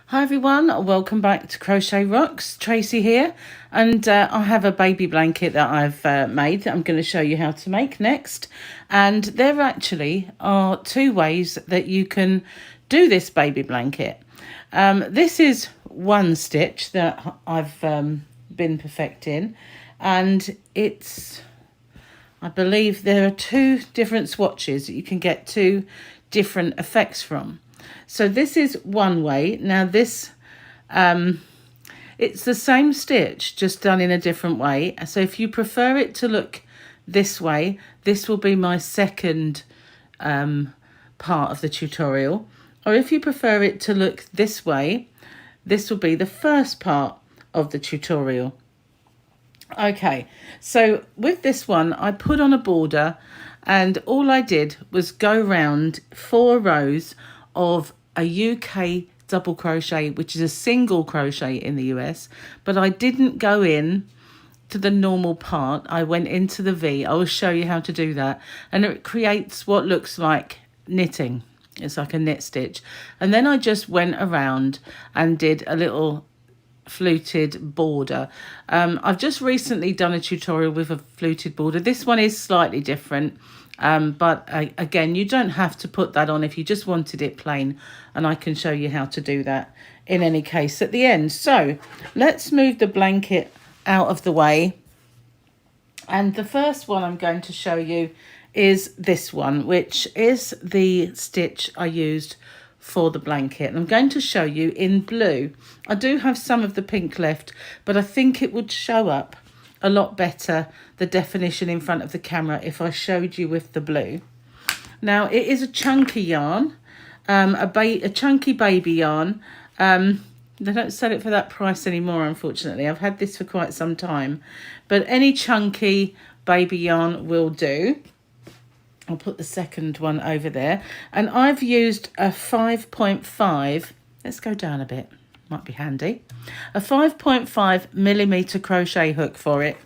Hi everyone, welcome back to Crochet Rocks. Tracy here, and I have a baby blanket that I've made that I'm going to show you how to make next. And there actually are two ways that you can do this baby blanket. This is one stitch that I've been perfecting, and I believe there are two different swatches that you can get two different effects from. So this is one way. Now this, it's the same stitch, just done in a different way. So if you prefer it to look this way, this will be my second part of the tutorial. Or if you prefer it to look this way, this will be the first part of the tutorial. Okay, so with this one, I put on a border and all I did was go round 4 rows of a UK double crochet, which is a single crochet in the US, but I didn't go in to the normal part. I went into the V. I will show you how to do that. And it creates what looks like knitting. It's like a knit stitch. And then I just went around and did a little fluted border. I've just recently done a tutorial with a fluted border. This one is slightly different, but again, you don't have to put that on if you just wanted it plain, and I can show you how to do that in any case at the end. So let's move the blanket out of the way, and the first one I'm going to show you is this one, which is the stitch I used for the blanket, and I'm going to show you in blue. I do have some of the pink left, but I think it would show up a lot better, the definition in front of the camera, if I showed you with the blue. Now it is a chunky yarn, a chunky baby yarn. They don't sell it for that price anymore, unfortunately. I've had this for quite some time, but any chunky baby yarn will do. I'll put the second one over there. And I've used a 5.5, let's go down a bit, might be handy, a 5.5 millimeter crochet hook for it.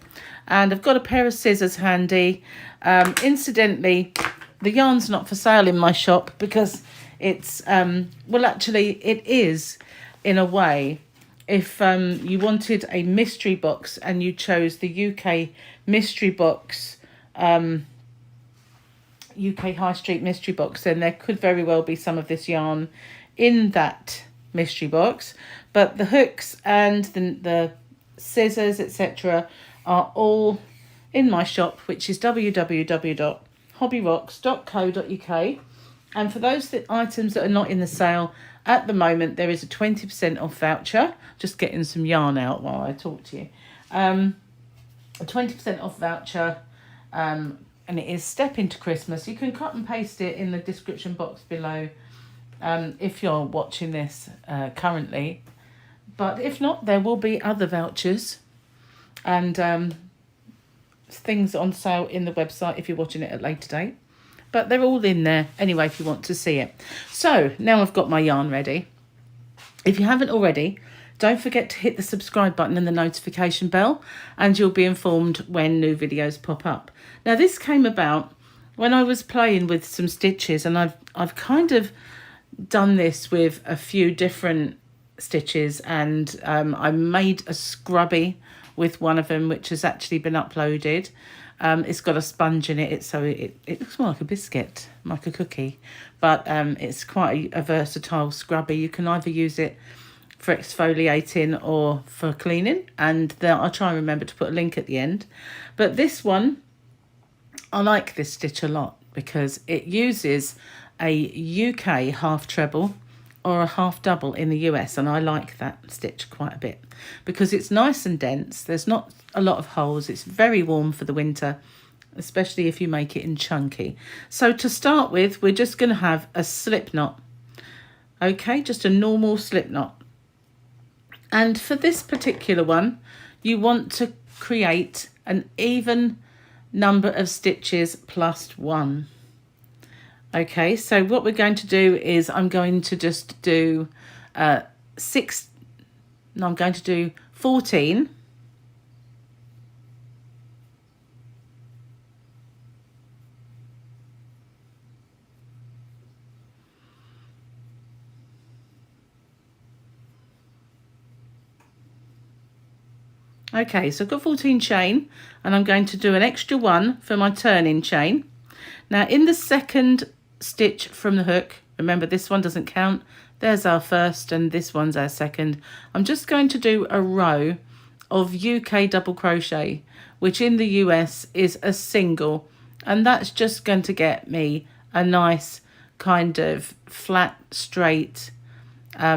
And I've got a pair of scissors handy. Incidentally, the yarn's not for sale in my shop because it's, well, actually it is in a way. If you wanted a mystery box and you chose the UK mystery box, UK High Street mystery box, then there could very well be some of this yarn in that mystery box. But the hooks and the scissors, etc., are all in my shop, which is www.hobbyrocks.co.uk. And for those items that are not in the sale at the moment, there is a 20% off voucher. Just getting some yarn out while I talk to you. A 20% off voucher, and it is Step Into Christmas. You can cut and paste it in the description box below if you're watching this currently. But if not, there will be other vouchers and things on sale in the website if you're watching it at a later date. But they're all in there anyway if you want to see it. So now I've got my yarn ready. If you haven't already, don't forget to hit the subscribe button and the notification bell, and you'll be informed when new videos pop up. Now this came about when I was playing with some stitches, and I've kind of done this with a few different stitches, and I made a scrubby with one of them, which has actually been uploaded. It's got a sponge in it, so it looks more like a biscuit, like a cookie, but it's quite a versatile scrubby. You can either use it for exfoliating or for cleaning, and I'll try and remember to put a link at the end. But this one, I like this stitch a lot because it uses a UK half treble or a half double in the US, and I like that stitch quite a bit because it's nice and dense. There's not a lot of holes. It's very warm for the winter, especially if you make it in chunky. So to start with, we're just going to have a slip knot. Okay, just a normal slip knot. And for this particular one, you want to create an even number of stitches plus 1. Okay, so what we're going to do is I'm going to just do 14. Okay, so I've got 14 chain, and I'm going to do an extra one for my turning chain. Now in the second stitch from the hook, remember this one doesn't count, there's our first and this one's our second. I'm just going to do a row of UK double crochet, which in the US is a single, and that's just going to get me a nice kind of flat straight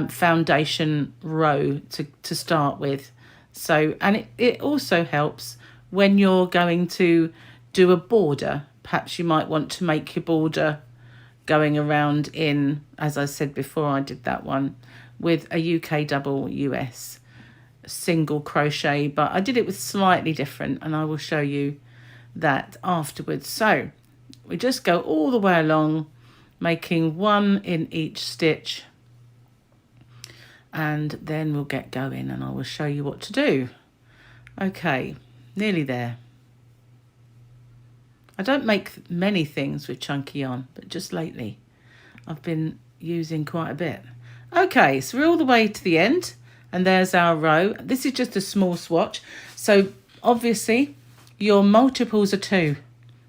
foundation row to start with. So, and it also helps when you're going to do a border. Perhaps you might want to make your border going around in, as I said before, I did that one with a UK double US single crochet, but I did it with slightly different, and I will show you that afterwards. So we just go all the way along, making one in each stitch, and then we'll get going and I will show you what to do. Okay, nearly there. I don't make many things with chunky yarn, but just lately I've been using quite a bit. Okay, so we're all the way to the end, and there's our row. This is just a small swatch, so obviously your multiples are 2.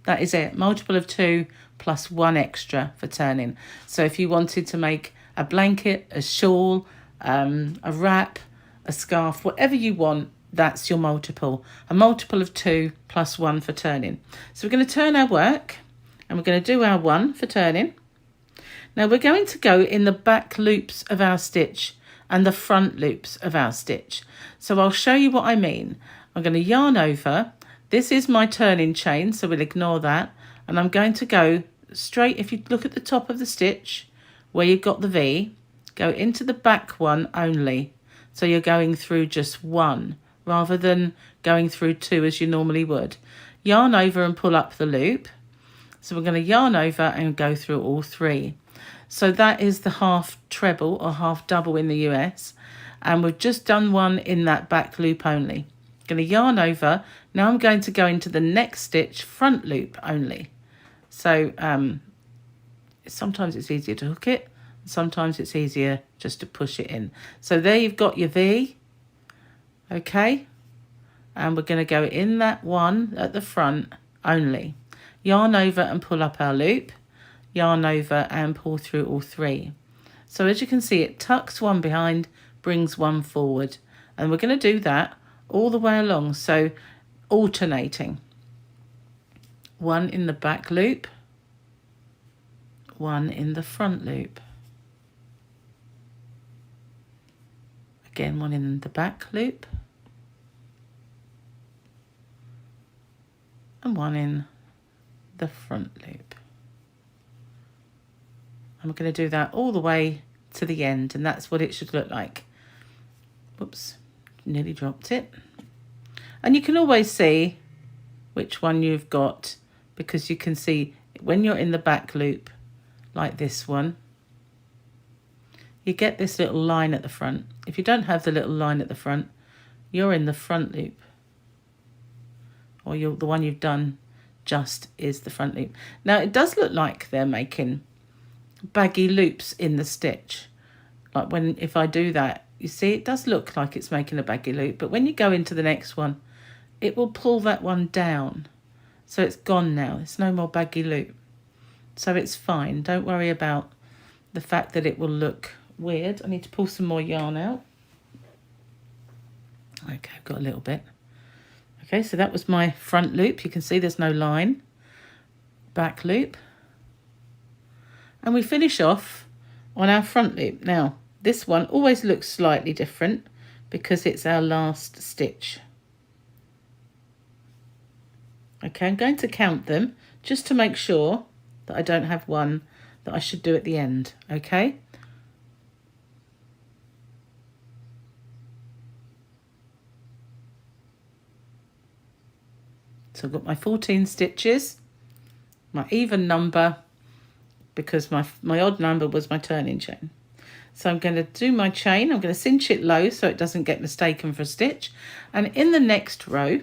That is it, multiple of 2 plus 1 extra for turning. So if you wanted to make a blanket, a shawl, a wrap, a scarf, whatever you want, that's your multiple. A multiple of 2 plus 1 for turning. So we're going to turn our work, and we're going to do our 1 for turning. Now we're going to go in the back loops of our stitch and the front loops of our stitch. So I'll show you what I mean. I'm going to yarn over. This is my turning chain, so we'll ignore that. And I'm going to go straight, if you look at the top of the stitch where you've got the V, go into the back one only. So you're going through just 1 rather than going through 2 as you normally would. Yarn over and pull up the loop. So we're going to yarn over and go through all 3. So that is the half treble or half double in the US. And we've just done 1 in that back loop only. Going to yarn over. Now I'm going to go into the next stitch, front loop only. So sometimes it's easier to hook it. Sometimes it's easier just to push it in. So there you've got your V. Okay. And we're going to go in that one at the front only. Yarn over and pull up our loop. Yarn over and pull through all 3. So as you can see, it tucks 1 behind, brings 1 forward. And we're going to do that all the way along. So alternating. 1 in the back loop. 1 in the front loop. Again, 1 in the back loop. And 1 in the front loop. And we're going to do that all the way to the end, and that's what it should look like. Whoops, nearly dropped it. And you can always see which one you've got, because you can see when you're in the back loop, like this one, you get this little line at the front. If you don't have the little line at the front, you're in the front loop. Or the one you've done just is the front loop. Now it does look like they're making baggy loops in the stitch. Like if I do that, you see it does look like it's making a baggy loop, but when you go into the next one, it will pull that one down. So it's gone now. It's no more baggy loop. So it's fine. Don't worry about the fact that it will look weird. I need to pull some more yarn out. Okay, I've got a little bit. Okay, so that was my front loop. You can see there's no line. Back loop. And we finish off on our front loop. Now, this one always looks slightly different because it's our last stitch. Okay, I'm going to count them just to make sure that I don't have one that I should do at the end, okay? So I've got my 14 stitches, my even number, because my odd number was my turning chain. So I'm going to do my chain. I'm going to cinch it low so it doesn't get mistaken for a stitch. And in the next row,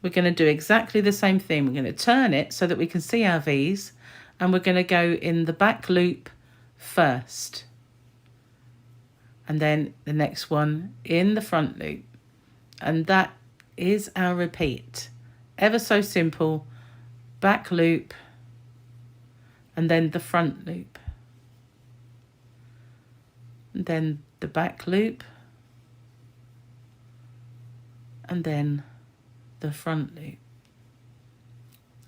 we're going to do exactly the same thing. We're going to turn it so that we can see our V's, and we're going to go in the back loop first. And then the next one in the front loop. And that is our repeat. Ever so simple. Back loop and then the front loop. And then the back loop and then the front loop.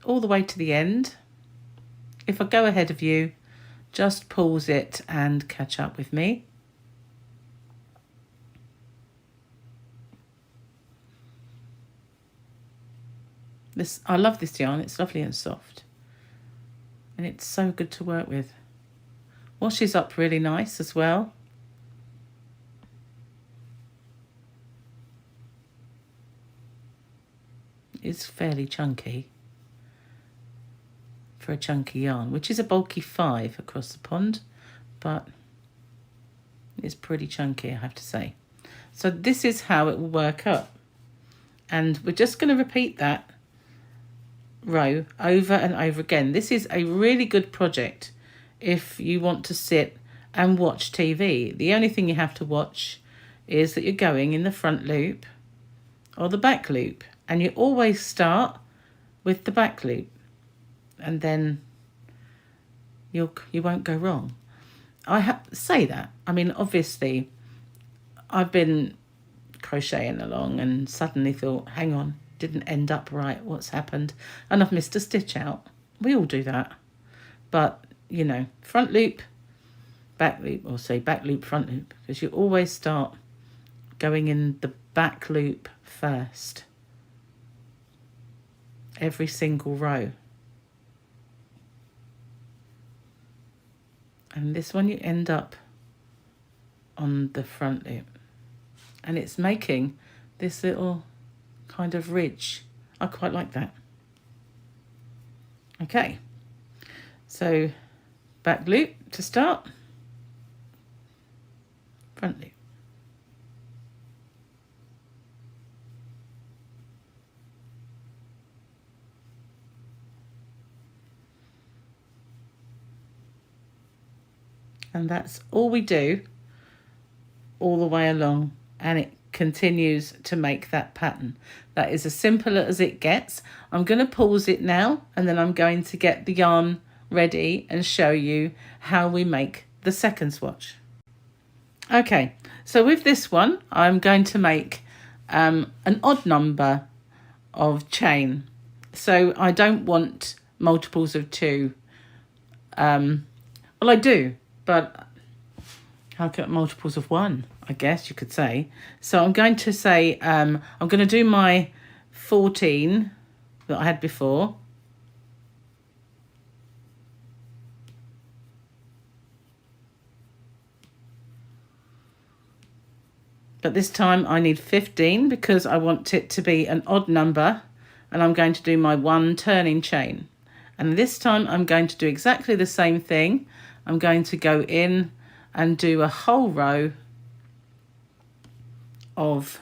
All the way to the end. If I go ahead of you, just pause it and catch up with me. I love this yarn, it's lovely and soft. And it's so good to work with. Washes up really nice as well. It's fairly chunky for a chunky yarn, which is a bulky 5 across the pond, but it's pretty chunky, I have to say. So this is how it will work up. And we're just going to repeat that row over and over again. This is a really good project if you want to sit and watch TV. The only thing you have to watch is that you're going in the front loop or the back loop, and you always start with the back loop, and then you won't go wrong. I say that. I mean, obviously, I've been crocheting along and suddenly thought, hang on, didn't end up right. What's happened? And I've missed a stitch out. We all do that. But, you know, front loop, back loop, or say back loop, front loop, because you always start going in the back loop first. Every single row. And this one you end up on the front loop. And it's making this little kind of ridge. I quite like that. Okay. So back loop to start. Front loop. And that's all we do all the way along, and it continues to make that pattern. That is as simple as it gets. I'm going to pause it now, and then I'm going to get the yarn ready and show you how we make the second swatch. Okay, so with this one, I'm going to make an odd number of chain. So I don't want multiples of 2. Well, I do, but how can multiples of 1, I guess you could say. So I'm going to say, I'm going to do my 14 that I had before. But this time I need 15 because I want it to be an odd number, and I'm going to do my 1 turning chain. And this time I'm going to do exactly the same thing. I'm going to go in and do a whole row of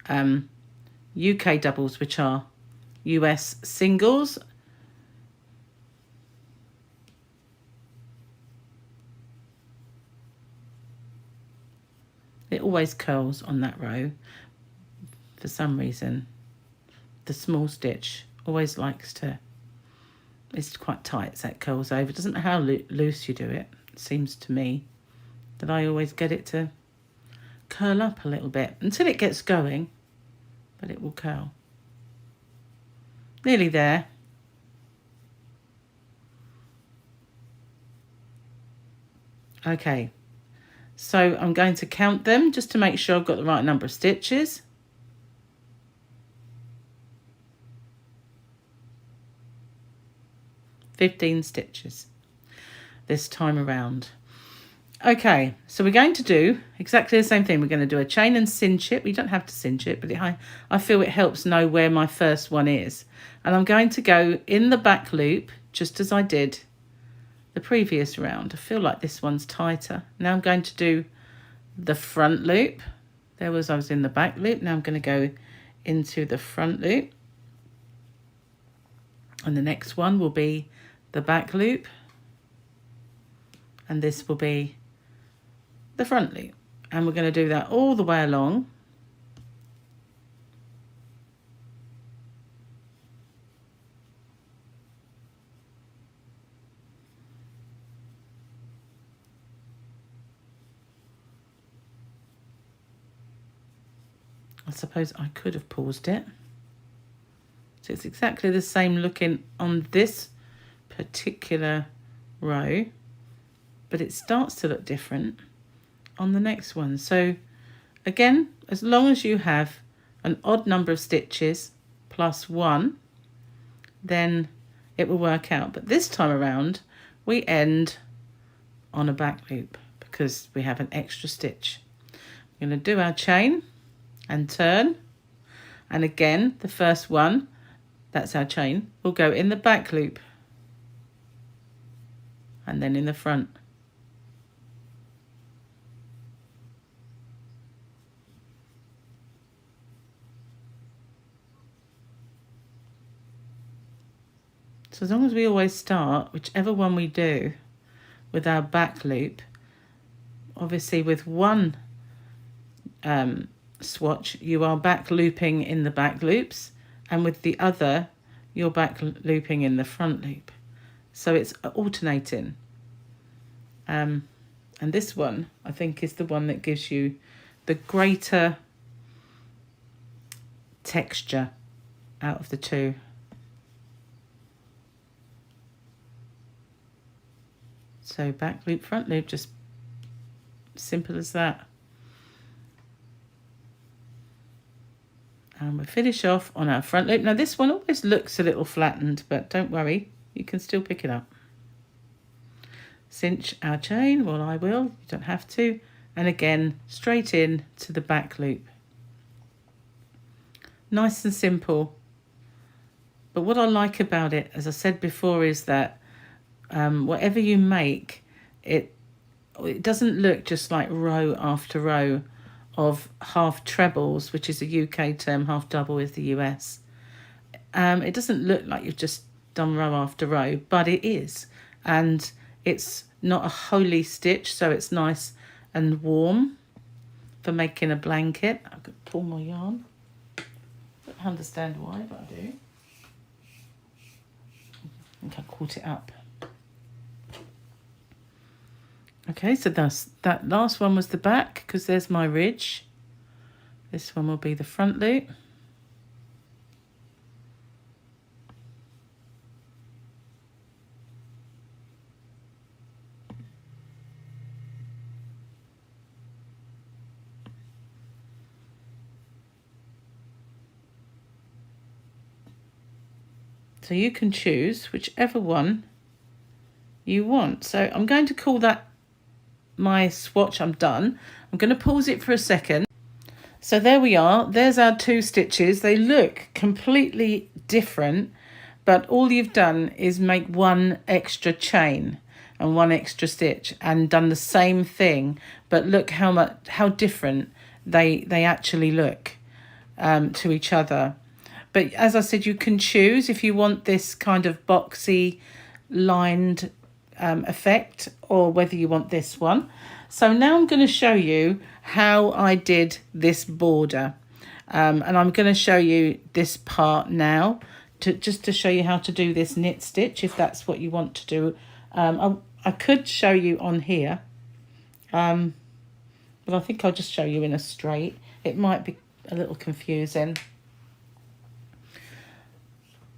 UK doubles, which are US singles. It always curls on that row for some reason. The small stitch always likes to, it's quite tight, so it curls over. It doesn't matter how loose you do it. It seems to me that I always get it to curl up a little bit until it gets going, but it will curl. Nearly there. Okay, so I'm going to count them just to make sure I've got the right number of stitches. $15 stitches this time around. Okay, so we're going to do exactly the same thing. We're going to do a chain and cinch it. We don't have to cinch it, but I feel it helps know where my first one is. And I'm going to go in the back loop, just as I did the previous round. I feel like this one's tighter. Now I'm going to do the front loop. I was in the back loop. Now I'm going to go into the front loop. And the next one will be the back loop. And this will be the front loop, and we're going to do that all the way along. I suppose I could have paused it. So it's exactly the same looking on this particular row, but it starts to look different on the next one. So again, as long as you have an odd number of stitches plus 1, then it will work out. But this time around, we end on a back loop because we have an extra stitch. We're going to do our chain and turn. And again, the first one, that's our chain, will go in the back loop and then in the front. So as long as we always start, whichever one we do, with our back loop, obviously with one swatch, you are back looping in the back loops, and with the other, you're back looping in the front loop. So it's alternating. And this one, I think, is the one that gives you the greater texture out of the two. So back loop, front loop, just simple as that. And we'll finish off on our front loop. Now this one always looks a little flattened, but don't worry, you can still pick it up. Cinch our chain, well I will, you don't have to. And again, straight in to the back loop. Nice and simple. But what I like about it, as I said before, is that whatever you make, it doesn't look just like row after row of half trebles, which is a UK term, half double is the US. It doesn't look like you've just done row after row, but it is. And it's not a holey stitch, so it's nice and warm for making a blanket. I've got to pull my yarn. I don't understand why, but I do. I think I caught it up. Okay, so that last one was the back, because there's my ridge. This one will be the front loop. So you can choose whichever one you want. So I'm going to call that my swatch. I'm done. I'm going to pause it for a second. So there we are. There's our 2 stitches. They look completely different, but all you've done is make one extra chain and one extra stitch and done the same thing, but look how different they actually look to each other. But as I said, you can choose if you want this kind of boxy lined effect, or whether you want this one. So now I'm going to show you how I did this border, and I'm going to show you this part now just to show you how to do this knit stitch, if that's what you want to do. I could show you on here, but I think I'll just show you in a straight. It might be a little confusing.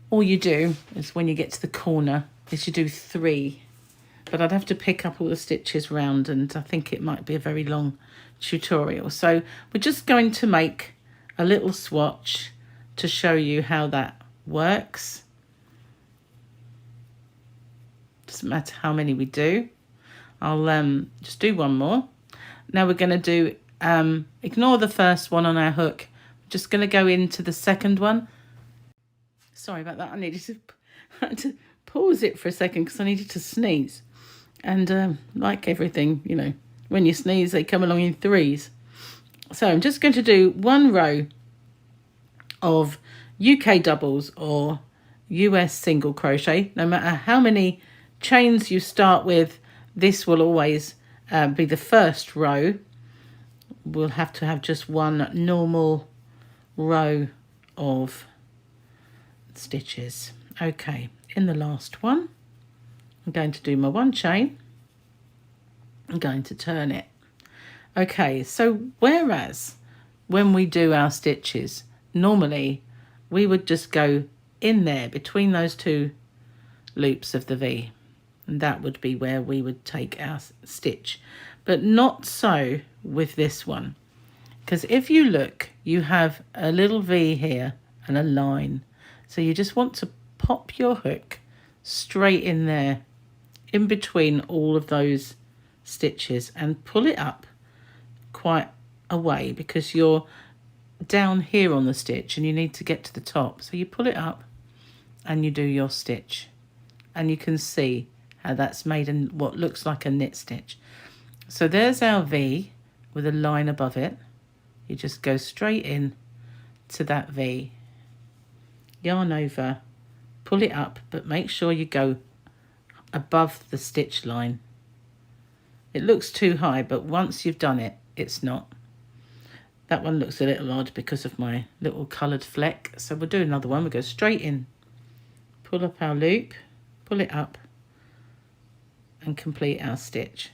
All you do is, when you get to the corner, is you do 3. But I'd have to pick up all the stitches round, and I think it might be a very long tutorial. So we're just going to make a little swatch to show you how that works. Doesn't matter how many we do. I'll just do one more. Now we're going to do, ignore the first one on our hook. We're just going to go into the second one. Sorry about that. I needed to pause it for a second because I needed to sneeze. And like everything, you know, when you sneeze, they come along in 3s. So I'm just going to do 1 row of UK doubles or US single crochet. No matter how many chains you start with, this will always be the first row. We'll have to have just 1 normal row of stitches. Okay, in the last one, I'm going to do my 1 chain. I'm going to turn it. Okay, so whereas when we do our stitches, normally we would just go in there between those two loops of the V, and that would be where we would take our stitch. But not so with this one, because if you look, you have a little V here and a line, so you just want to pop your hook straight in there in between all of those stitches and pull it up quite a way, because you're down here on the stitch and you need to get to the top. So you pull it up and you do your stitch, and you can see how that's made in what looks like a knit stitch. So there's our V with a line above it. You just go straight in to that V, yarn over, pull it up, but make sure you go above the stitch line. It looks too high, but once you've done it, it's not. That one looks a little odd because of my little coloured fleck. So we'll do another one. We'll go straight in, pull up our loop, pull it up, and complete our stitch.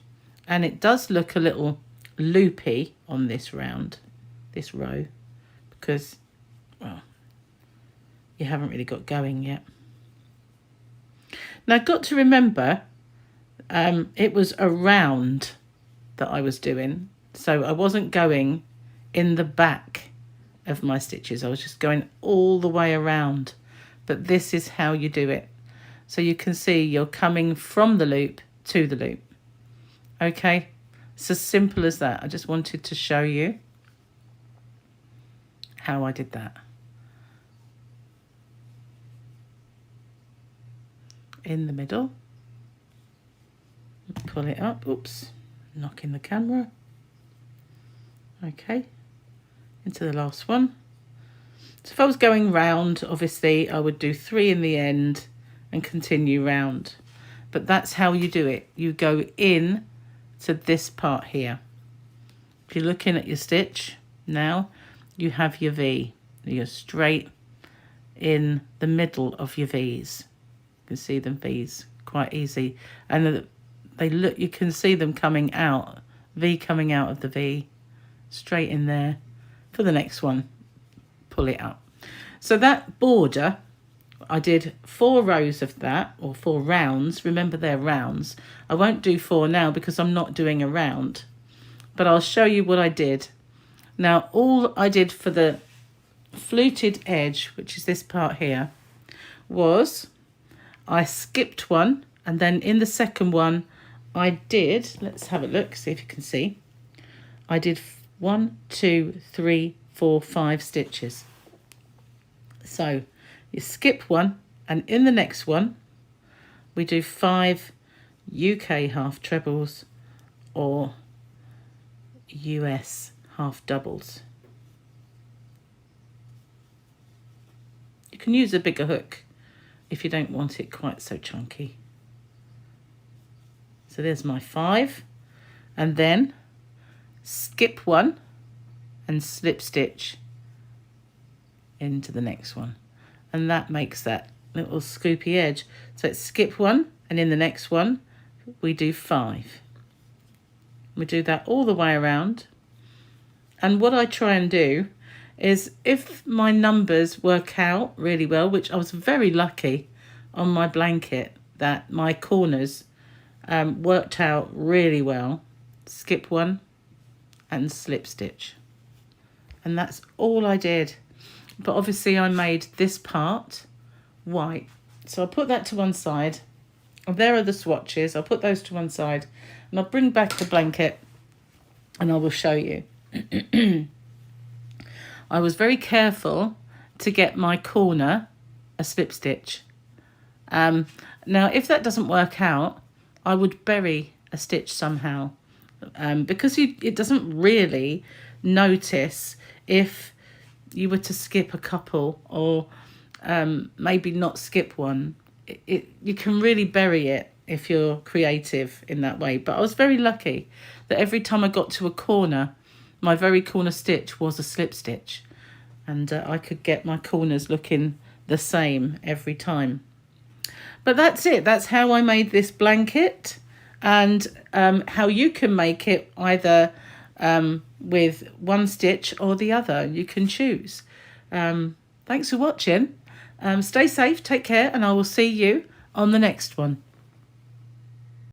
And it does look a little loopy on this round, this row, because, well, you haven't really got going yet. Now, I've got to remember, it was a round that I was doing, so I wasn't going in the back of my stitches. I was just going all the way around. But this is how you do it. So you can see you're coming from the loop to the loop. Okay, it's as simple as that. I just wanted to show you how I did that. In the middle, pull it up. Oops, knocking the camera. Okay, into the last one. So if I was going round, obviously I would do 3 in the end and continue round. But that's how you do it. You go in to this part here. If you're looking at your stitch now, you have your V. You're straight in the middle of your V's. You can see them V's quite easy. And they look, you can see them coming out, V coming out of the V, straight in there. For the next one, pull it up. So that border, I did 4 rows of that, or 4 rounds. Remember, they're rounds. I won't do 4 now because I'm not doing a round, but I'll show you what I did. Now, all I did for the fluted edge, which is this part here, was I skipped one, and then in the second one I did, let's have a look, see if you can see, I did 1, 2, 3, 4, 5 stitches. So you skip one, and in the next one we do 5 UK half trebles or US half doubles. You can use a bigger hook if you don't want it quite so chunky. So there's my 5, and then skip one and slip stitch into the next one, and that makes that little scoopy edge. So it's skip one, and in the next one we do 5. We do that all the way around. And what I try and do is, if my numbers work out really well, which I was very lucky on my blanket that my corners worked out really well, skip one and slip stitch. And that's all I did. But obviously I made this part white. So I'll put that to one side. And there are the swatches. I'll put those to one side. And I'll bring back the blanket and I will show you. I was very careful to get my corner a slip stitch. Now, if that doesn't work out, I would bury a stitch somehow, because it doesn't really notice if you were to skip a couple, or maybe not skip one. You can really bury it if you're creative in that way. But I was very lucky that every time I got to a corner, my very corner stitch was a slip stitch, and I could get my corners looking the same every time. But that's it. That's how I made this blanket, and how you can make it either with one stitch or the other. You can choose. Thanks for watching. Stay safe, take care, and I will see you on the next one.